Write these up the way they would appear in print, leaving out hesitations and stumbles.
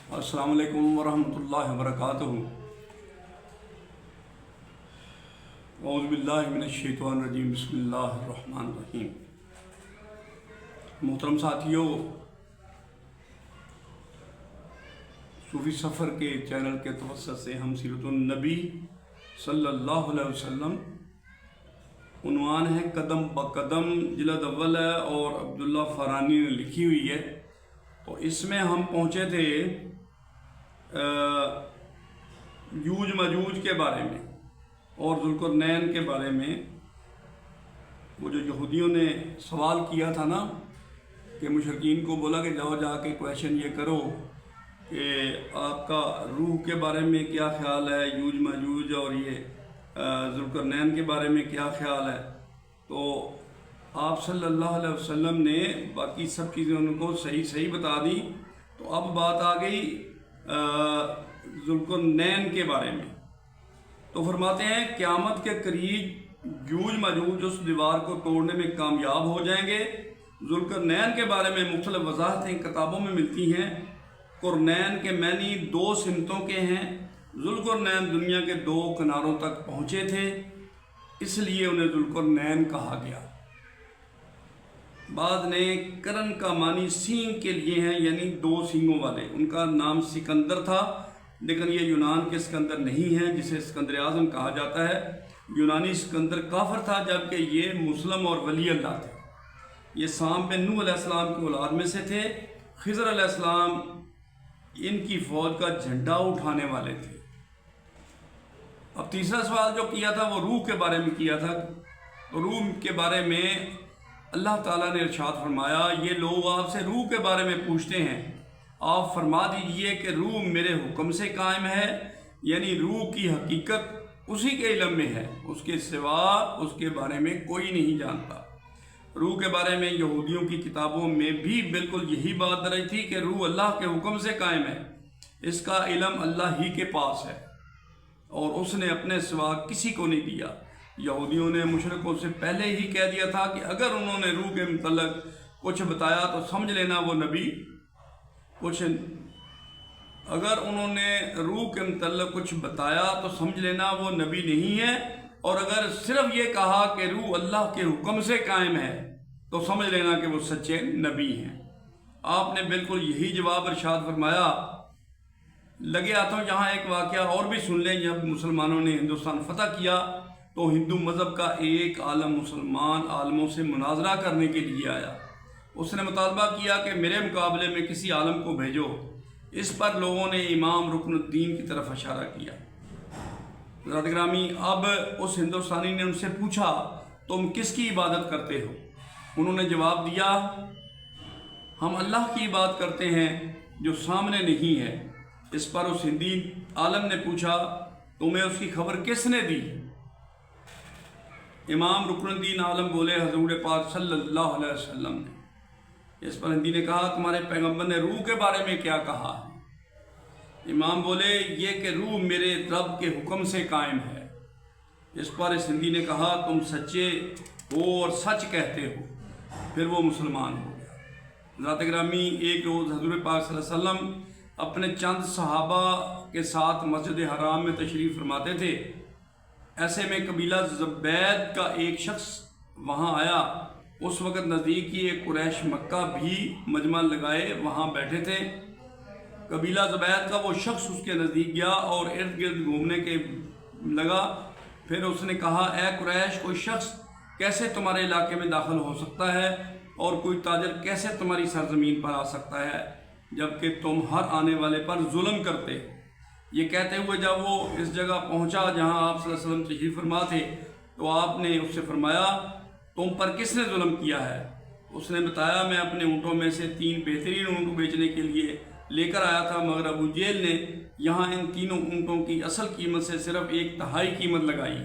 अस्सलामु अलैकुम वरहमतुल्लाहि वबरकातुहू। औज़ु बिल्लाहि मिनश शैतानिर रजीम, बिस्मिल्लाहिर रहमानिर रहीम। मोहतरम साथियों, सूफी सफ़र के चैनल के तवस्सुत से हम सीरतुन नबी सल्लल्लाहु अलैहि वसल्लम, उन्वान है कदम ब कदम, जिल्द अव्वल है और अब्दुल्ला फ़रानी ने लिखी हुई है। तो इसमें हम पहुँचे थे यूज मजूज के बारे में और ज़ुल्क़रनैन के बारे में। वो जो यहूदियों ने सवाल किया था ना कि मुशरिकीन को बोला कि जाओ जाके क्वेश्चन ये करो कि आपका रूह के बारे में क्या ख्याल है, यूज मजूज और ये ज़ुल्क़रनैन के बारे में क्या ख्याल है। तो आप सल्लल्लाहु अलैहि वसल्लम ने बाकी सब चीज़ें उनको सही सही बता दी। तो अब बात आ गई ज़ुल्क़रनैन के बारे में। तो फरमाते हैं क़यामत के करीब यूज मजूज उस दीवार को तोड़ने में कामयाब हो जाएंगे। ज़ुल्क़रनैन के बारे में मुख्तलिफ़ वज़ाहतें किताबों में मिलती हैं। क़ुरनैन के मैनी दो सिमतों के हैं। ज़ुल्क़रनैन दुनिया के दो किनारों तक पहुँचे थे, इसलिए उन्हें ज़ुल्क़रनैन कहा गया। बाद ने करन का मानी सींग के लिए हैं, यानी दो सींगों वाले। उनका नाम सिकंदर था, लेकिन ये यूनान के सिकंदर नहीं है जिसे सिकंदर आज़म कहा जाता है। यूनानी सिकंदर काफिर था, जबकि ये मुस्लिम और वली अल्लाह थे। ये साम बिन नूह अलैहिस्सलाम की औलाद में से थे। खिज़र अलैहिस्सलाम इनकी फ़ौज का झंडा उठाने वाले थे। अब तीसरा सवाल जो किया था वो रूह के बारे में किया था। तो रूह के बारे में अल्लाह ताला ने इरशाद फरमाया, ये लोग आपसे रूह के बारे में पूछते हैं, आप फरमा दीजिए कि रूह मेरे हुक्म से कायम है, यानी रूह की हकीकत उसी के इल्म में है, उसके सिवा उसके बारे में कोई नहीं जानता। रूह के बारे में यहूदियों की किताबों में भी बिल्कुल यही बात दर्ज थी कि रूह अल्लाह के हुक्म से कायम है, इसका इल्म अल्लाह ही के पास है और उसने अपने सिवा किसी को नहीं दिया। यहूदियों ने मुशरिकों से पहले ही कह दिया था कि अगर उन्होंने रूह के मुतल्लिक़ कुछ बताया तो समझ लेना वो नबी अगर उन्होंने रूह के मुतल्लिक़ कुछ बताया तो समझ लेना वो नबी नहीं है, और अगर सिर्फ ये कहा कि रूह अल्लाह के हुक्म से कायम है तो समझ लेना कि वो सच्चे नबी हैं। आपने बिल्कुल यही जवाब इरशाद फरमाया। लगे हाथों यहाँ एक वाक़या और भी सुन लें। जब मुसलमानों ने हिंदुस्तान फतह किया तो हिंदू मज़हब का एक आलम मुसलमान आलमों से मुनाजरा करने के लिए आया। उसने मुतालबा किया कि मेरे मुकाबले में किसी आलम को भेजो। इस पर लोगों ने इमाम रुकनुद्दीन की तरफ इशारा किया। हज़रत ग्रामी, अब उस हिंदुस्तानी ने उनसे पूछा, तुम किसकी इबादत करते हो? उन्होंने जवाब दिया, हम अल्लाह की इबादत करते हैं जो सामने नहीं है। इस पर उस हिंदी आलम ने पूछा, तुम्हें उसकी खबर किसने दी? इमाम रुकनुद्दीन आलम बोले, हज़ूर पाक सल्लल्लाहु अलैहि वसल्लम ने। इस पर हिंदी ने कहा, तुम्हारे पैगंबर ने रूह के बारे में क्या कहा है? इमाम बोले, ये कि रूह मेरे रब के हुक्म से कायम है। इस पर इस हिंदी ने कहा, तुम सच्चे हो और सच कहते हो। फिर वो मुसलमान हो गया। ज़ात ग्रामी, एक रोज़ हज़ूर पाक सल्लल्लाहु अलैहि वसल्लम अपने चंद सहाबा के साथ मस्जिद हराम में तशरीफ़ फरमाते थे। ऐसे में कबीला ज़ुबैद का एक शख्स वहाँ आया। उस वक़्त नज़दीक ही एक कुरैश मक्का भी मजमा लगाए वहाँ बैठे थे। कबीला ज़ुबैद का वो शख्स उसके नज़दीक गया और इर्द गिर्द घूमने के लगा। फिर उसने कहा, ए कुरैश, कोई शख्स कैसे तुम्हारे इलाके में दाखिल हो सकता है और कोई ताजर कैसे तुम्हारी सरजमीन पर आ सकता है, जबकि तुम हर आने वाले पर जुल्म करते हो। ये कहते हुए जब वो इस जगह पहुंचा जहां आप सल्लल्लाहु अलैहि वसल्लम तशरीफ़ फरमा थे, तो आपने उससे फरमाया, तुम पर किसने जुल्म किया है? उसने बताया, मैं अपने ऊँटों में से 3 बेहतरीन ऊँट बेचने के लिए लेकर आया था, मगर अबू जेल ने यहाँ इन तीनों ऊँटों की असल कीमत से सिर्फ 1/3 कीमत लगाई।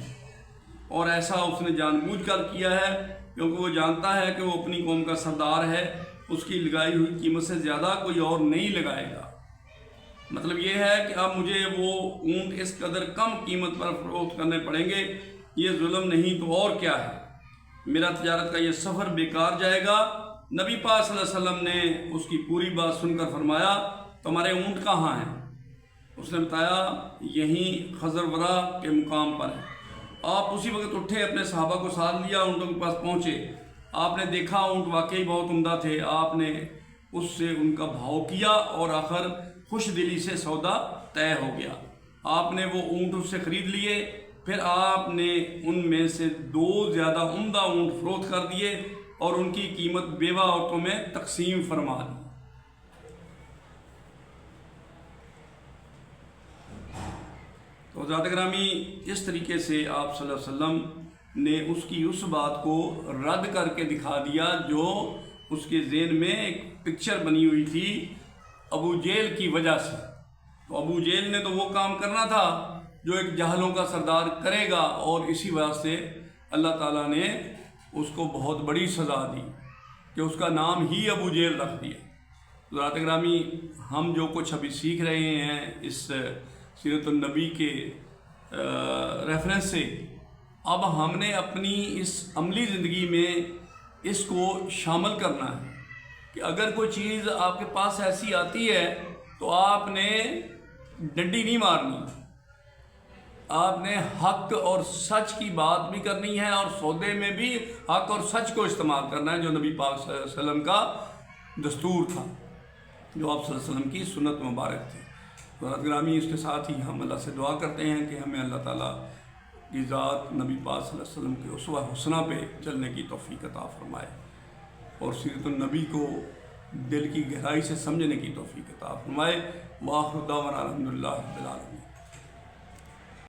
और ऐसा उसने जानबूझकर किया है क्योंकि वो जानता है कि वो अपनी कौम का सरदार है, उसकी लगाई हुई कीमत से ज़्यादा कोई और नहीं लगाएगा। मतलब ये है कि अब मुझे वो ऊँट इस कदर कम कीमत पर फरोख्त करने पड़ेंगे। ये जुल्म नहीं तो और क्या है? मेरा तजारत का ये सफ़र बेकार जाएगा। नबी पाक सल्लल्लाहु अलैहि वसल्लम ने उसकी पूरी बात सुनकर फरमाया, تو ہمارے اونٹ کہاں ہیں؟ اس نے بتایا یہیں خزرورہ کے مقام پر ہے۔ آپ اسی وقت اٹھے، اپنے صحابہ کو ساتھ لیا، اونٹوں کے پاس پہنچے۔ آپ نے دیکھا اونٹ واقعی بہت عمدہ تھے، آپ نے اس سے ان کا بھاؤ کیا اور آخر خوش دلی سے سودا طے ہو گیا۔ آپ نے وہ اونٹ اس سے خرید لیے، پھر آپ نے ان میں سے 2 زیادہ عمدہ اونٹ فروخت کر دیے اور ان کی قیمت بیوہ عورتوں میں تقسیم فرما دی۔ تو حضرات گرامی، اس طریقے سے آپ صلی اللہ علیہ وسلم نے اس بات کو رد کر کے دکھا دیا جو اس کے ذہن میں ایک پکچر بنی ہوئی تھی ابو جہل کی وجہ سے۔ تو ابو جہل نے تو وہ کام کرنا تھا جو ایک جاہلوں کا سردار کرے گا، اور اسی وجہ سے اللہ تعالیٰ نے اس کو بہت بڑی سزا دی کہ اس کا نام ہی ابو جہل رکھ دیا۔ حضرات گرامی، ہم جو کچھ ابھی سیکھ رہے ہیں اس سیرت النبی کے ریفرنس سے، اب ہم نے اپنی اس عملی زندگی میں اس کو شامل کرنا ہے کہ اگر کوئی چیز آپ کے پاس ایسی آتی ہے تو آپ نے ڈنڈی نہیں مارنی، آپ نے حق اور سچ کی بات بھی کرنی ہے، اور سودے میں بھی حق اور سچ کو استعمال کرنا ہے، جو نبی پاک صلی اللہ علیہ وسلم کا دستور تھا، جو آپ صلی اللہ علیہ وسلم کی سنت مبارک تھی۔ حضرات گرامی، اس کے ساتھ ہی ہم اللہ سے دعا کرتے ہیں کہ ہمیں اللہ تعالیٰ کی ذات نبی پاک صلی اللہ علیہ وسلم کے اسوہ حسنہ پہ چلنے کی توفیق عطا فرمائے، اور سیرت النبی کو دل کی گہرائی سے سمجھنے کی توفیق عطا فرمائے۔ وآخر دعوانا الحمدللہ رب العالمین۔